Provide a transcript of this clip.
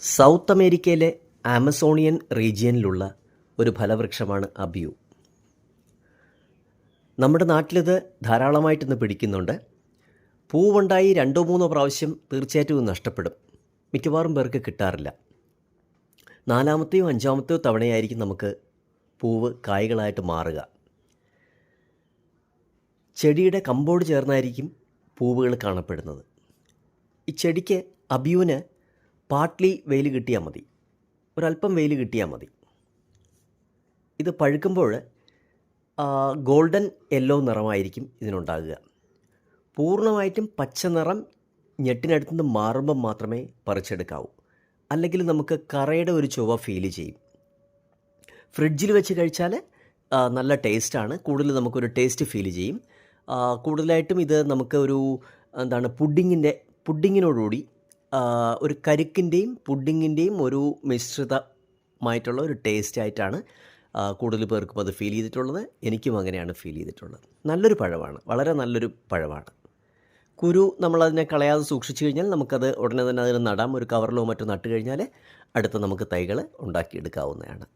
South അമേരിക്കയിലെ Amazonian റീജിയനിലുള്ള ഒരു ഫലവൃക്ഷമാണ് അബിയു. നമ്മുടെ നാട്ടിലിത് ധാരാളമായിട്ട് ഇന്ന് പിടിക്കുന്നുണ്ട്. പൂവുണ്ടായി 2-3 പ്രാവശ്യം തീർച്ചയായിട്ടും ഇത് നഷ്ടപ്പെടും. മിക്കവാറും പേർക്ക് കിട്ടാറില്ല. 4-മത്തെയോ 5-മത്തെയോ തവണയായിരിക്കും നമുക്ക് പൂവ് കായ്കളായിട്ട് മാറുക. ചെടിയുടെ കമ്പോട് ചേർന്നായിരിക്കും പൂവുകൾ കാണപ്പെടുന്നത്. ഈ ചെടിക്ക് അബിയുവിന് പാർട്ട്ലി വെയിൽ കിട്ടിയാൽ മതി, ഒരല്പം വെയിൽ കിട്ടിയാൽ മതി. ഇത് പഴുക്കുമ്പോൾ ഗോൾഡൻ യെല്ലോ നിറമായിരിക്കും ഇതിനുണ്ടാകുക. പൂർണ്ണമായിട്ടും പച്ച നിറം ഞെട്ടിനടുത്തുനിന്ന് മാറുമ്പം മാത്രമേ പറിച്ചെടുക്കാവൂ. അല്ലെങ്കിൽ നമുക്ക് കറയുടെ ഒരു ചുവ ഫീൽ ചെയ്യും. ഫ്രിഡ്ജിൽ വെച്ച് കഴിച്ചാൽ നല്ല ടേസ്റ്റാണ്, കൂടുതൽ നമുക്കൊരു ടേസ്റ്റ് ഫീൽ ചെയ്യും. കൂടുതലായിട്ടും ഇത് നമുക്ക് ഒരു പുഡിങ്ങിനോടുകൂടി ഒരു കരിക്കിൻ്റെയും പുഡിങ്ങിൻ്റെയും ഒരു മിശ്രിതമായിട്ടുള്ള ഒരു ടേസ്റ്റായിട്ടാണ് കൂടുതൽ പേർക്കും അത് ഫീൽ ചെയ്തിട്ടുള്ളത്. എനിക്കും അങ്ങനെയാണ് ഫീൽ ചെയ്തിട്ടുള്ളത്. നല്ലൊരു പഴമാണ്, വളരെ നല്ലൊരു പഴമാണ്. കുരു നമ്മളതിനെ കളയാതെ സൂക്ഷിച്ചു കഴിഞ്ഞാൽ നമുക്കത് ഉടനെ തന്നെ അതിന് നടാം. ഒരു കവറിലോ മറ്റോ നട്ട് കഴിഞ്ഞാൽ അടുത്ത നമുക്ക് തൈകൾ ഉണ്ടാക്കിയെടുക്കാവുന്നതാണ്.